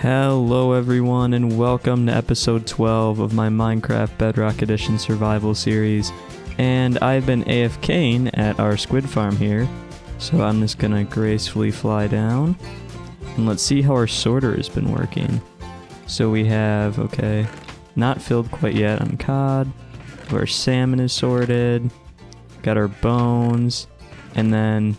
Hello everyone and welcome to episode 12 of my Minecraft Bedrock Edition survival series. And I've been AFKing at our squid farm here, so I'm just gonna gracefully fly down. And let's see how our sorter has been working. So we have, okay, not filled quite yet on cod. Our salmon is sorted. Got our bones. And then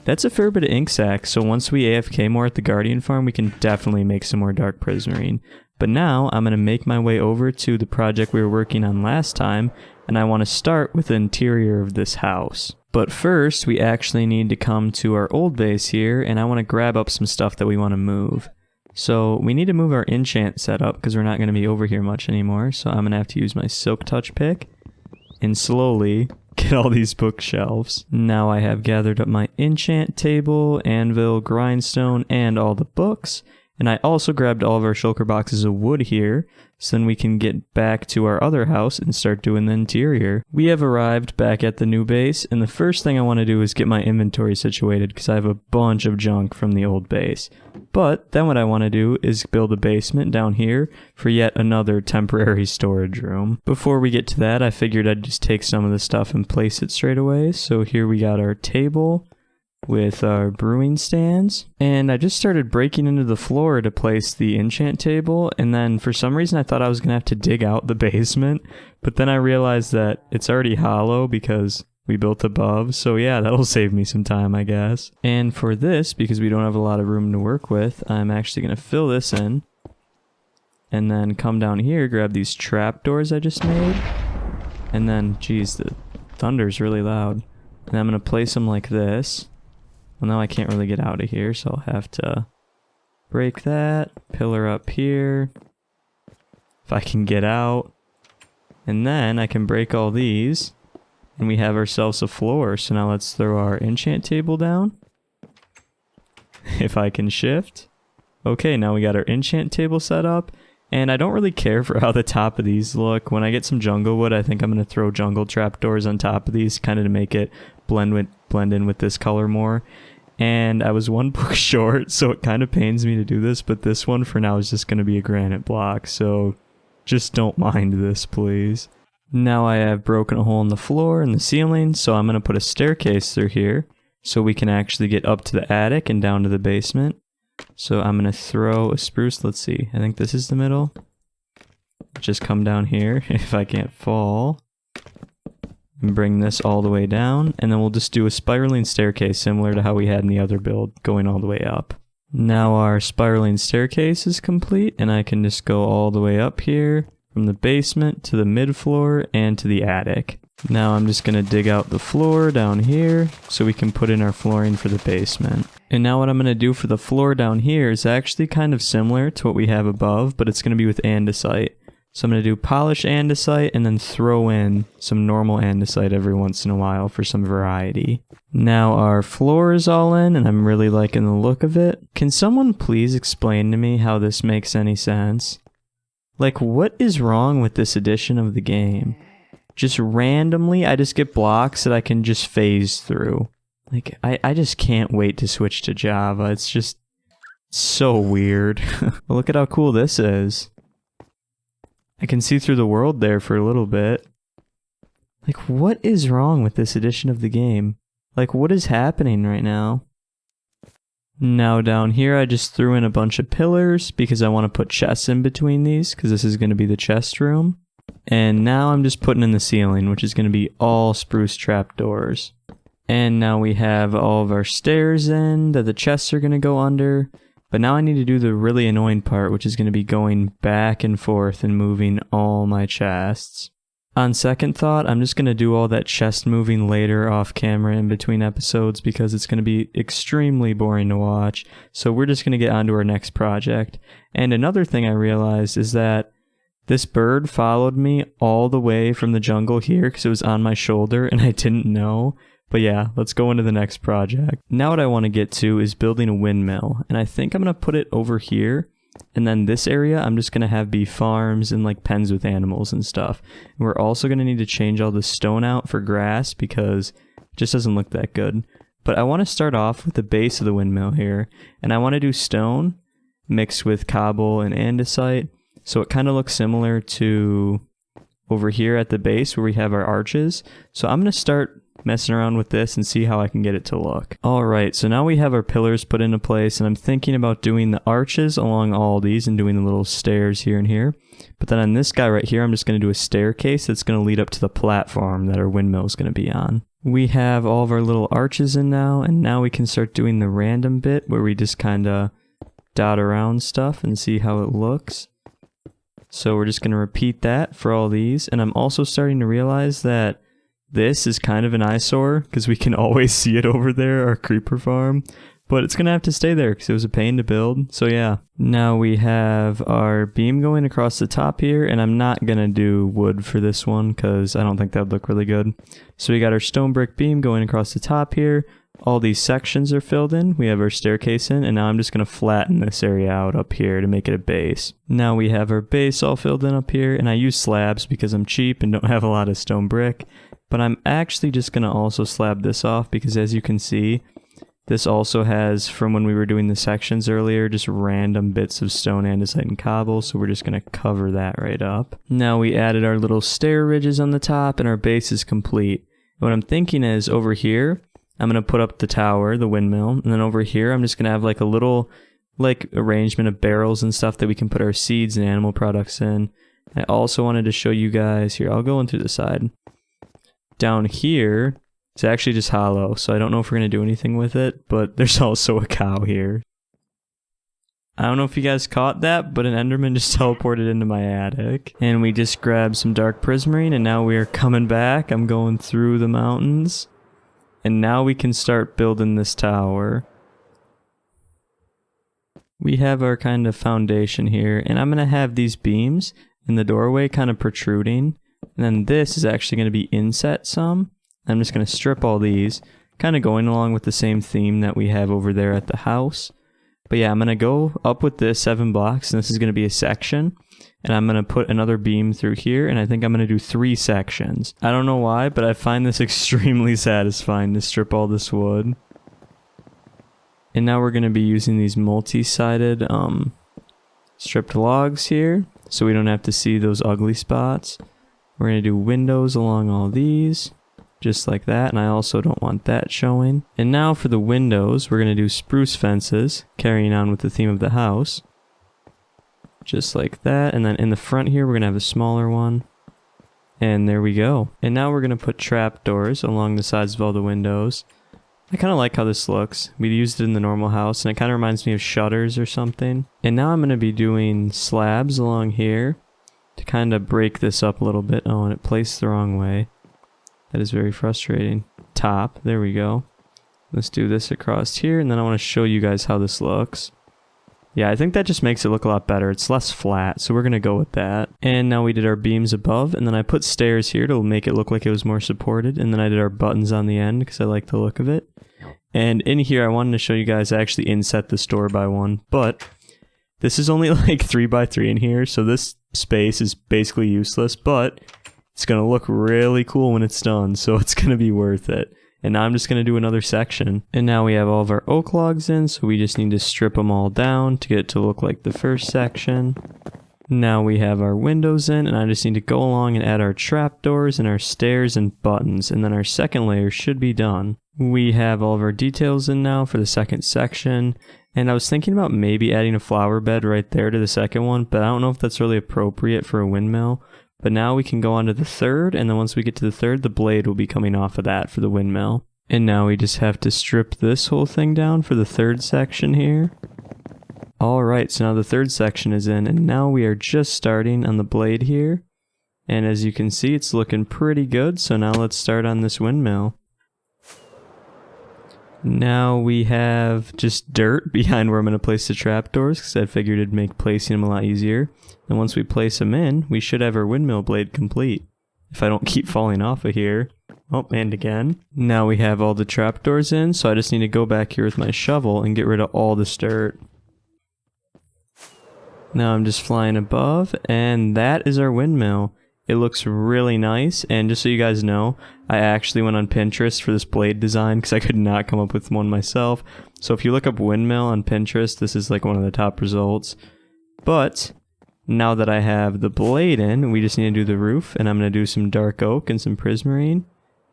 that's a fair bit of ink sac, so once we AFK more at the Guardian farm, we can definitely make some more dark prismarine. But now, I'm going to make my way over to the project we were working on last time, and I want to start with the interior of this house. But first, we actually need to come to our old base here, and I want to grab up some stuff that we want to move. So, we need to move our enchant setup, because we're not going to be over here much anymore, so I'm going to have to use my silk touch pick, and slowly get all these bookshelves. Now I have gathered up my enchant table, anvil, grindstone, and all the books. And I also grabbed all of our shulker boxes of wood here, so then we can get back to our other house and start doing the interior. We have arrived back at the new base, and the first thing I want to do is get my inventory situated because I have a bunch of junk from the old base. But then what I want to do is build a basement down here for yet another temporary storage room. Before we get to that, I figured I'd just take some of the stuff and place it straight away. So here we got our table with our brewing stands, and I just started breaking into the floor to place the enchant table, and then for some reason I thought I was gonna have to dig out the basement, but then I realized that it's already hollow because we built above, so yeah, that'll save me some time, I guess. And for this, because we don't have a lot of room to work with, I'm actually gonna fill this in, and then come down here, grab these trapdoors I just made, and then, geez, the thunder's really loud, and I'm gonna place them like this. Well, now I can't really get out of here, so I'll have to break that, pillar up here, if I can get out, and then I can break all these, and we have ourselves a floor. So now let's throw our enchant table down, if I can shift. Okay, now we got our enchant table set up, and I don't really care for how the top of these look. When I get some jungle wood, I think I'm going to throw jungle trapdoors on top of these, kind of to make it blend in with this color more. And I was one book short, so it kind of pains me to do this, but this one for now is just going to be a granite block, so just don't mind this, please. Now I have broken a hole in the floor and the ceiling, so I'm going to put a staircase through here so we can actually get up to the attic and down to the basement. So I'm going to throw a spruce, let's see, I think this is the middle. Just come down here if I can't fall. And bring this all the way down, and then we'll just do a spiraling staircase similar to how we had in the other build, going all the way up. Now our spiraling staircase is complete, and I can just go all the way up here from the basement to the mid-floor and to the attic. Now I'm just going to dig out the floor down here so we can put in our flooring for the basement. And now what I'm going to do for the floor down here is actually kind of similar to what we have above, but it's going to be with andesite. So I'm going to do polish andesite and then throw in some normal andesite every once in a while for some variety. Now our floor is all in and I'm really liking the look of it. Can someone please explain to me how this makes any sense? Like, what is wrong with this edition of the game? Just randomly, I just get blocks that I can just phase through. Like, I just can't wait to switch to Java. It's just so weird. But look at how cool this is. I can see through the world there for a little bit. Like, what is wrong with this edition of the game? Like, what is happening right now? Now down here, I just threw in a bunch of pillars because I want to put chests in between these because this is going to be the chest room. And now I'm just putting in the ceiling, which is going to be all spruce trapdoors. And now we have all of our stairs in that the chests are going to go under. But now I need to do the really annoying part, which is going to be going back and forth and moving all my chests. On second thought, I'm just going to do all that chest moving later off camera in between episodes because it's going to be extremely boring to watch. So we're just going to get on to our next project. And another thing I realized is that this bird followed me all the way from the jungle here because it was on my shoulder and I didn't know. But yeah, let's go into the next project. Now what I want to get to is building a windmill, and I think I'm going to put it over here, and then this area I'm just going to have be farms and like pens with animals and stuff. And we're also going to need to change all the stone out for grass because it just doesn't look that good. But I want to start off with the base of the windmill here, and I want to do stone, mixed with cobble and andesite. So it kind of looks similar to over here at the base where we have our arches. So I'm going to start messing around with this and see how I can get it to look. Alright, so now we have our pillars put into place, and I'm thinking about doing the arches along all these and doing the little stairs here and here. But then on this guy right here, I'm just going to do a staircase that's going to lead up to the platform that our windmill is going to be on. We have all of our little arches in now, and now we can start doing the random bit where we just kind of dot around stuff and see how it looks. So we're just going to repeat that for all these, and I'm also starting to realize that this is kind of an eyesore because we can always see it over there, our creeper farm. But it's going to have to stay there because it was a pain to build. So yeah. Now we have our beam going across the top here, and I'm not going to do wood for this one because I don't think that would look really good. So we got our stone brick beam going across the top here. All these sections are filled in. We have our staircase in, and now I'm just going to flatten this area out up here to make it a base. Now we have our base all filled in up here, and I use slabs because I'm cheap and don't have a lot of stone brick. But I'm actually just going to also slab this off because, as you can see, this also has, from when we were doing the sections earlier, just random bits of stone, andesite, and cobble, so we're just going to cover that right up. Now we added our little stair ridges on the top, and our base is complete. What I'm thinking is, over here, I'm going to put up the tower, the windmill, and then over here I'm just going to have like a little arrangement of barrels and stuff that we can put our seeds and animal products in. I also wanted to show you guys, here, I'll go in through the side. Down here, it's actually just hollow, so I don't know if we're going to do anything with it, but there's also a cow here. I don't know if you guys caught that, but an Enderman just teleported into my attic. And we just grabbed some dark prismarine, and now we are coming back. I'm going through the mountains. And now we can start building this tower. We have our kind of foundation here, and I'm going to have these beams in the doorway kind of protruding. And then this is actually going to be inset some. I'm just going to strip all these, kind of going along with the same theme that we have over there at the house. But yeah, I'm going to go up with this 7 blocks, and this is going to be a section. And I'm going to put another beam through here, and I think I'm going to do 3 sections. I don't know why, but I find this extremely satisfying to strip all this wood. And now we're going to be using these multi-sided stripped logs here, so we don't have to see those ugly spots. We're going to do windows along all these, just like that, and I also don't want that showing. And now for the windows, we're going to do spruce fences, carrying on with the theme of the house. Just like that, and then in the front here, we're going to have a smaller one. And there we go. And now we're going to put trapdoors along the sides of all the windows. I kind of like how this looks. We used it in the normal house, and it kind of reminds me of shutters or something. And now I'm going to be doing slabs along here to kind of break this up a little bit. Oh, and it placed the wrong way. That is very frustrating. Top, there we go. Let's do this across here, and then I want to show you guys how this looks. Yeah, I think that just makes it look a lot better. It's less flat, so we're going to go with that. And now we did our beams above, and then I put stairs here to make it look like it was more supported, and then I did our buttons on the end because I like the look of it. And in here, I wanted to show you guys I actually inset this door by 1, but this is only like 3 by 3 in here, so this space is basically useless, but it's going to look really cool when it's done, so it's going to be worth it. And now I'm just going to do another section. And now we have all of our oak logs in, so we just need to strip them all down to get it to look like the first section. Now we have our windows in, and I just need to go along and add our trapdoors and our stairs and buttons, and then our second layer should be done. We have all of our details in now for the second section, and I was thinking about maybe adding a flower bed right there to the second one, but I don't know if that's really appropriate for a windmill. But now we can go on to the third, and then once we get to the third, the blade will be coming off of that for the windmill. And now we just have to strip this whole thing down for the third section here. Alright, so now the third section is in, and now we are just starting on the blade here. And as you can see, it's looking pretty good, so now let's start on this windmill. Now we have just dirt behind where I'm going to place the trapdoors, because I figured it'd make placing them a lot easier. And once we place them in, we should have our windmill blade complete. If I don't keep falling off of here. Oh, and again. Now we have all the trapdoors in, so I just need to go back here with my shovel and get rid of all this dirt. Now I'm just flying above, and that is our windmill. It looks really nice, and just so you guys know, I actually went on Pinterest for this blade design because I could not come up with one myself. So if you look up Windmill on Pinterest, this is like one of the top results. But now that I have the blade in, we just need to do the roof, and I'm going to do some dark oak and some prismarine.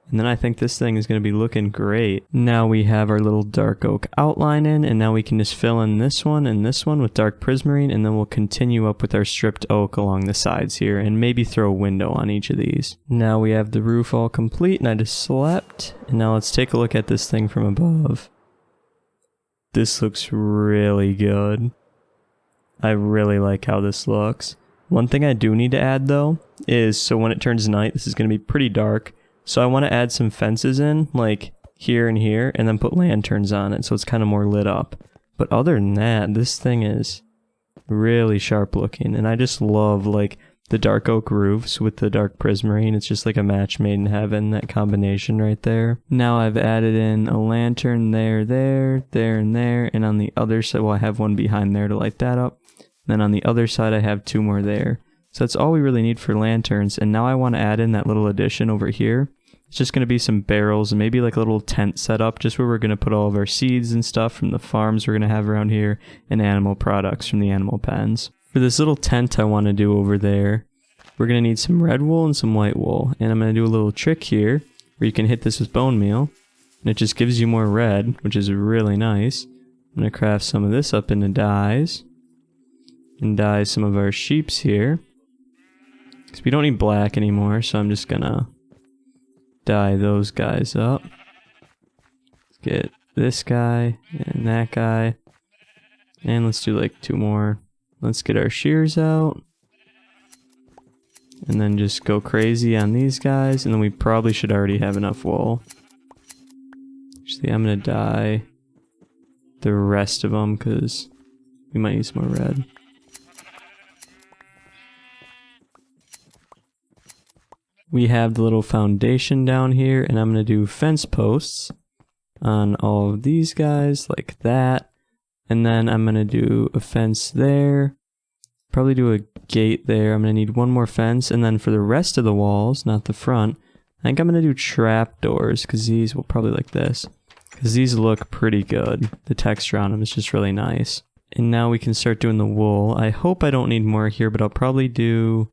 And then I think this thing is going to be looking great. Now we have our little dark oak outline in, and now we can just fill in this one and this one with dark prismarine, and then we'll continue up with our stripped oak along the sides here, and maybe throw a window on each of these. Now we have the roof all complete, and I just slept. And now let's take a look at this thing from above. This looks really good. I really like how this looks. One thing I do need to add though, is so when it turns night, this is going to be pretty dark. So I want to add some fences in, like here and here, and then put lanterns on it so it's kind of more lit up. But other than that, this thing is really sharp looking, and I just love like the dark oak roofs with the dark prismarine. It's just like a match made in heaven, that combination right there. Now I've added in a lantern there, and there, and on the other side, well, I have one behind there to light that up. Then on the other side, I have 2 more there. So that's all we really need for lanterns, and now I want to add in that little addition over here. It's just going to be some barrels and maybe like a little tent set up just where we're going to put all of our seeds and stuff from the farms we're going to have around here and animal products from the animal pens. For this little tent I want to do over there, we're going to need some red wool and some white wool. And I'm going to do a little trick here where you can hit this with bone meal and it just gives you more red, which is really nice. I'm going to craft some of this up into dyes and dye some of our sheeps here. Because we don't need black anymore, so I'm just going to dye those guys up. Let's get this guy and that guy, and let's do like 2 more. Let's get our shears out and then just go crazy on these guys, and then we probably should already have enough wool. Actually, I'm gonna dye the rest of them because we might use more red. We have the little foundation down here, and I'm going to do fence posts on all of these guys like that. And then I'm going to do a fence there. Probably do a gate there. I'm going to need 1 more fence. And then for the rest of the walls, not the front, I think I'm going to do trap doors because these will probably like this. Because these look pretty good. The texture on them is just really nice. And now we can start doing the wool. I hope I don't need more here, but I'll probably do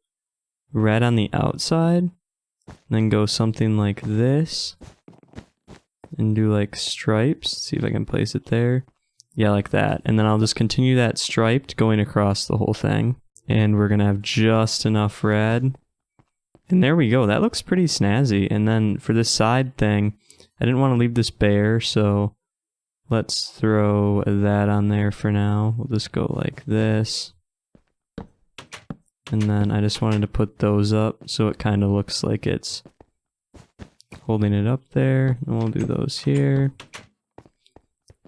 red on the outside. Then go something like this. And do like stripes. See if I can place it there. Yeah, like that. And then I'll just continue that striped going across the whole thing. And we're going to have just enough red. And there we go. That looks pretty snazzy. And then for this side thing, I didn't want to leave this bare, so let's throw that on there for now. We'll just go like this. And then I just wanted to put those up so it kind of looks like it's holding it up there. And we'll do those here.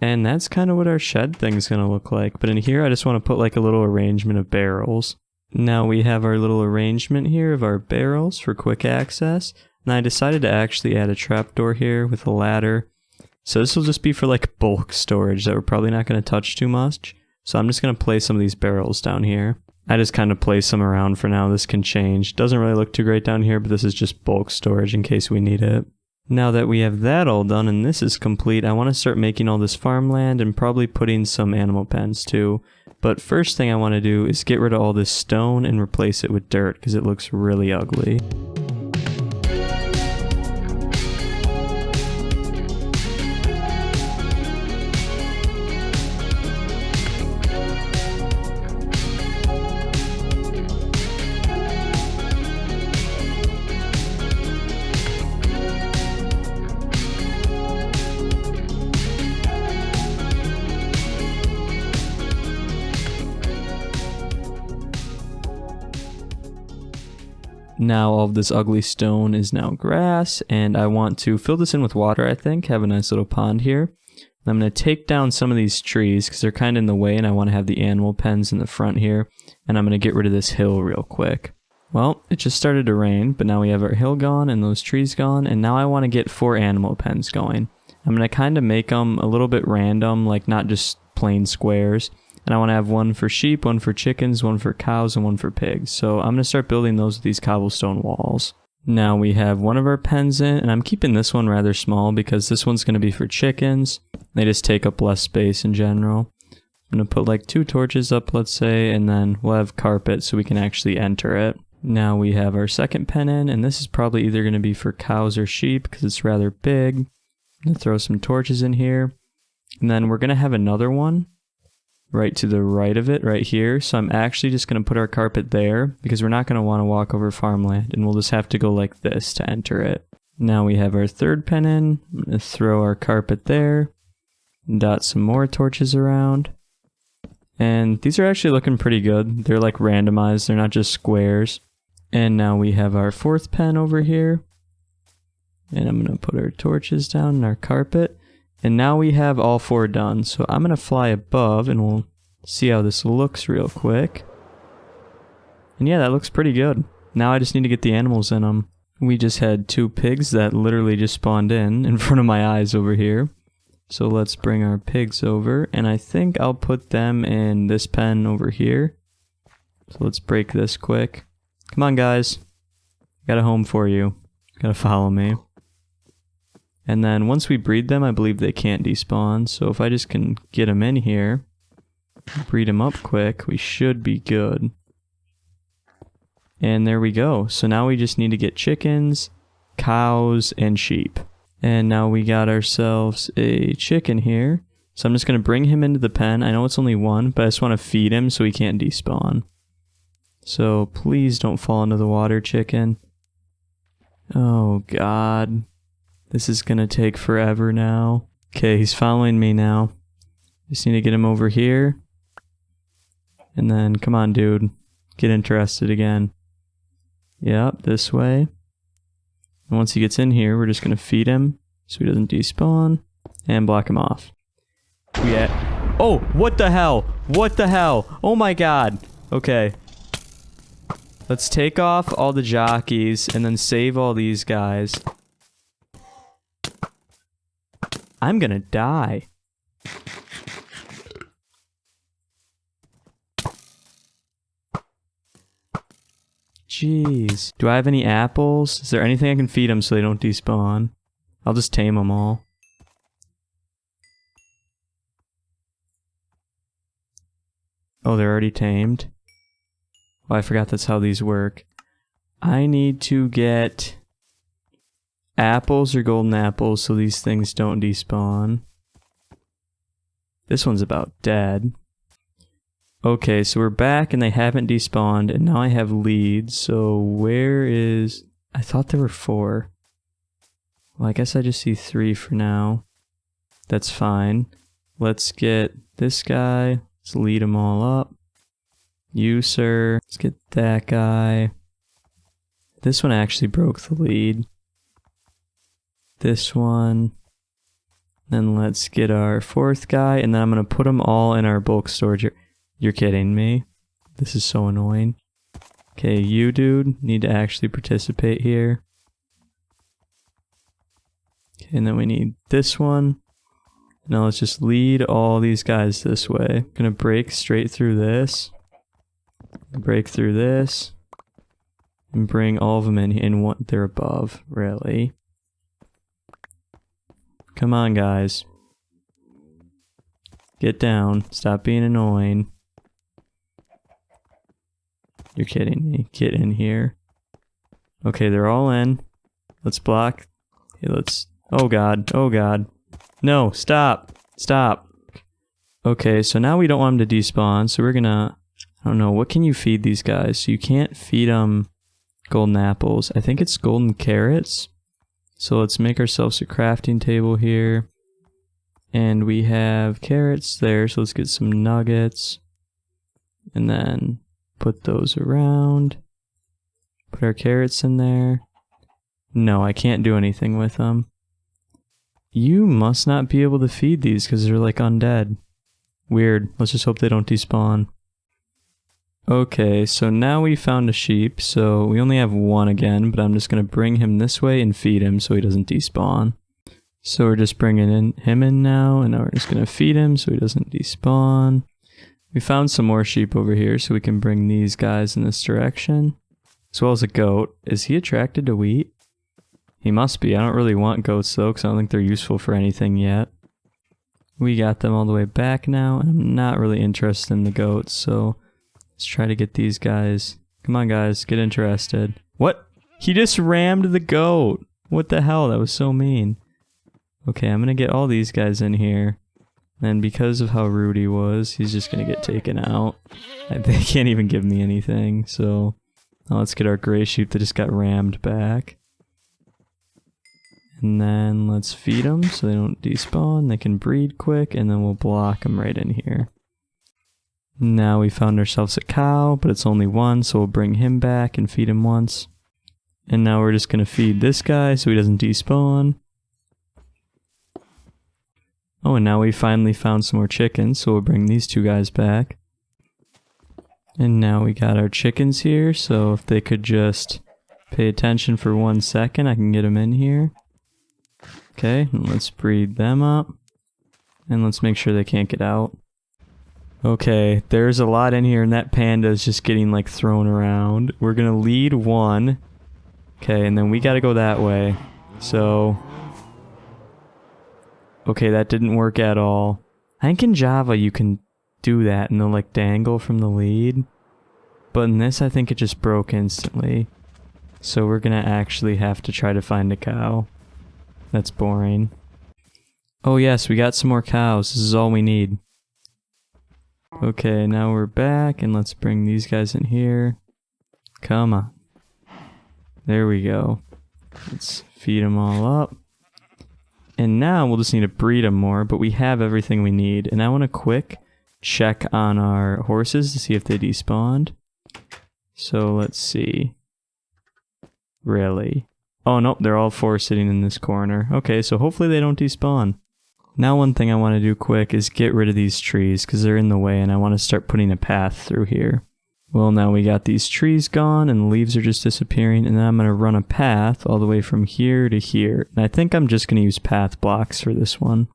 And that's kind of what our shed thing's going to look like. But in here, I just want to put like a little arrangement of barrels. Now we have our little arrangement here of our barrels for quick access. And I decided to actually add a trapdoor here with a ladder. So this will just be for like bulk storage that we're probably not going to touch too much. So I'm just going to place some of these barrels down here. I just kind of place them around for now. This can change. Doesn't really look too great down here, but this is just bulk storage in case we need it. Now that we have that all done and this is complete, I want to start making all this farmland and probably putting some animal pens too. But first thing I want to do is get rid of all this stone and replace it with dirt because it looks really ugly. Now all of this ugly stone is now grass, and I want to fill this in with water, I think. Have a nice little pond here. I'm going to take down some of these trees because they're kind of in the way, and I want to have the animal pens in the front here. And I'm going to get rid of this hill real quick. Well, it just started to rain, but now we have our hill gone and those trees gone, and now I want to get 4 animal pens going. I'm going to kind of make them a little bit random, like not just plain squares. And I want to have one for sheep, one for chickens, one for cows, and one for pigs. So I'm going to start building those with these cobblestone walls. Now we have one of our pens in, and I'm keeping this one rather small because this one's going to be for chickens. They just take up less space in general. I'm going to put like 2 torches up, let's say, and then we'll have carpet so we can actually enter it. Now we have our second pen in, and this is probably either going to be for cows or sheep because it's rather big. I'm going to throw some torches in here. And then we're going to have another one right to the right of it, right here. So I'm actually just going to put our carpet there because we're not going to want to walk over farmland, and we'll just have to go like this to enter it. Now we have our third pen in. I'm going to throw our carpet there, dot some more torches around. And these are actually looking pretty good. They're like randomized, they're not just squares. And now we have our fourth pen over here. And I'm going to put our torches down and our carpet. And now we have all 4 done. So I'm going to fly above and we'll see how this looks real quick. And yeah, that looks pretty good. Now I just need to get the animals in them. We just had 2 pigs that literally just spawned in front of my eyes over here. So let's bring our pigs over, and I think I'll put them in this pen over here. So let's break this quick. Come on guys, got a home for you. Gotta follow me. And then once we breed them, I believe they can't despawn, so if I just can get them in here, breed them up quick, we should be good. And there we go. So now we just need to get chickens, cows, and sheep. And now we got ourselves a chicken here. So I'm just going to bring him into the pen. I know it's only 1, but I just want to feed him so he can't despawn. So please don't fall into the water, chicken. Oh god. This is going to take forever now. Okay, he's following me now. Just need to get him over here. And then, come on dude. Get interested again. Yep, this way. And once he gets in here, we're just going to feed him so he doesn't despawn and block him off. Oh, what the hell? What the hell? Oh my god. Okay. Let's take off all the jockeys and then save all these guys. I'm gonna die. Jeez. Do I have any apples? Is there anything I can feed them so they don't despawn? I'll just tame them all. Oh, they're already tamed? Oh, I forgot that's how these work. I need to get apples or golden apples so these things don't despawn. This one's about dead. Okay, so we're back and they haven't despawned, and now I have leads, so where is... I thought there were 4. Well, I guess I just see 3 for now. That's fine. Let's get this guy. Let's lead them all up. You, sir. Let's get that guy. This one actually broke the lead. This one. Then let's get our 4th guy, and then I'm going to put them all in our bulk storage. You're kidding me? This is so annoying. Okay, you dude need to actually participate here. Okay, and then we need this one. Now let's just lead all these guys this way. Gonna break straight through this. Break through this. And bring all of them in what they're above, really. Come on, guys. Get down. Stop being annoying. You're kidding me. Get in here. Okay, they're all in. Let's block. Okay, let's... Oh god. Oh god. No, stop. Stop. Okay, so now we don't want them to despawn, so we're gonna... I don't know, what can you feed these guys? So you can't feed them golden apples. I think it's golden carrots. So let's make ourselves a crafting table here. And we have carrots there, so let's get some nuggets. And then put those around. Put our carrots in there. No, I can't do anything with them. You must not be able to feed these because they're like undead. Weird. Let's just hope they don't despawn. Okay, so now we found a sheep, so we only have 1 again, but I'm just going to bring him this way and feed him so he doesn't despawn. So we're just bringing him in now, and now we're just going to feed him so he doesn't despawn. We found some more sheep over here, so we can bring these guys in this direction. As well as a goat. Is he attracted to wheat? He must be. I don't really want goats though, because I don't think they're useful for anything yet. We got them all the way back now, and I'm not really interested in the goats, so let's try to get these guys. Come on guys, get interested. What? He just rammed the goat! What the hell? That was so mean. Okay, I'm gonna get all these guys in here. And because of how rude he was, he's just gonna get taken out. They can't even give me anything, so... Now let's get our gray sheep that just got rammed back. And then let's feed them so they don't despawn. They can breed quick, and then we'll block them right in here. Now we found ourselves a cow, but it's only one, so we'll bring him back and feed him once. And now we're just gonna feed this guy so he doesn't despawn. Oh, and now we finally found some more chickens, so we'll bring these two guys back. And now we got our chickens here, so if they could just pay attention for 1 second, I can get them in here. Okay, and let's breed them up. And let's make sure they can't get out. Okay, there's a lot in here, and that panda is just getting like thrown around. We're gonna lead one. Okay, and then we gotta go that way. So... Okay, that didn't work at all. I think in Java you can do that and they'll like dangle from the lead. But in this I think it just broke instantly. So we're gonna actually have to try to find a cow. That's boring. Oh yes, we got some more cows. This is all we need. Okay, now we're back and let's bring these guys in here. Come on. There we go. Let's feed them all up. And now we'll just need to breed them more, but we have everything we need. And I want to quick check on our horses to see if they despawned. So let's see. Really? Oh nope, they're all four sitting in this corner. Okay, so hopefully they don't despawn. Now one thing I want to do quick is get rid of these trees because they're in the way and I want to start putting a path through here. Well, now we got these trees gone and the leaves are just disappearing, and then I'm going to run a path all the way from here to here. And I think I'm just going to use path blocks for this one.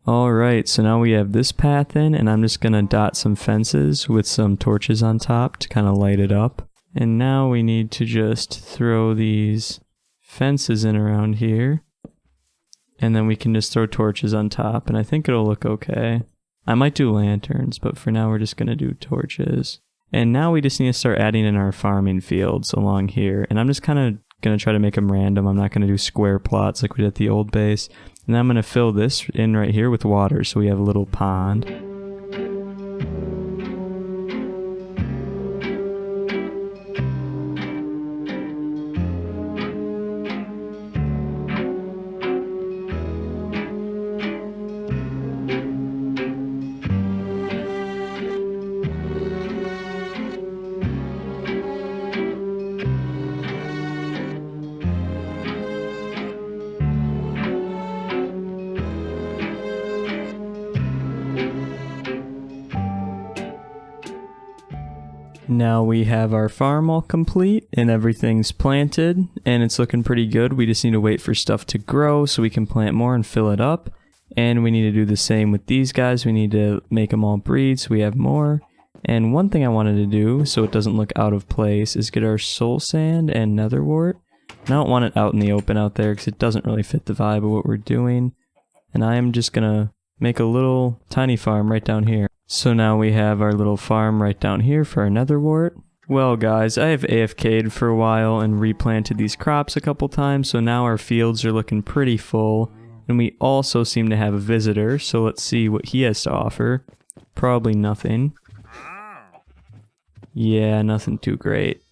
Alright, so now we have this path in, and I'm just going to dot some fences with some torches on top to kind of light it up. And now we need to just throw these fences in around here. And then we can just throw torches on top, and I think it'll look okay. I might do lanterns, but for now we're just going to do torches. And now we just need to start adding in our farming fields along here. And I'm just kind of going to try to make them random. I'm not going to do square plots like we did at the old base. And then I'm going to fill this in right here with water so we have a little pond. Now we have our farm all complete and everything's planted and it's looking pretty good. We just need to wait for stuff to grow so we can plant more and fill it up. And we need to do the same with these guys. We need to make them all breed so we have more. And one thing I wanted to do so it doesn't look out of place is get our soul sand and nether wart. And I don't want it out in the open out there because it doesn't really fit the vibe of what we're doing. And I am just gonna make a little tiny farm right down here. So now we have our little farm right down here for our nether wart. Well guys, I have AFK'd for a while and replanted these crops a couple times, so now our fields are looking pretty full. And we also seem to have a visitor, so let's see what he has to offer. Probably nothing. Yeah, nothing too great.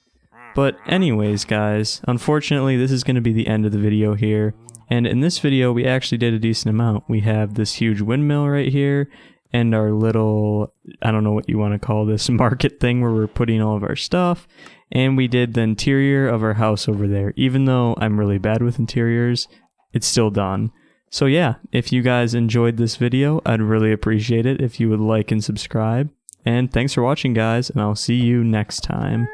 But anyways guys, unfortunately this is going to be the end of the video here. And in this video we actually did a decent amount. We have this huge windmill right here. And our little, I don't know what you want to call this, market thing where we're putting all of our stuff. And we did the interior of our house over there. Even though I'm really bad with interiors, it's still done. So yeah, if you guys enjoyed this video, I'd really appreciate it if you would like and subscribe. And thanks for watching guys, and I'll see you next time.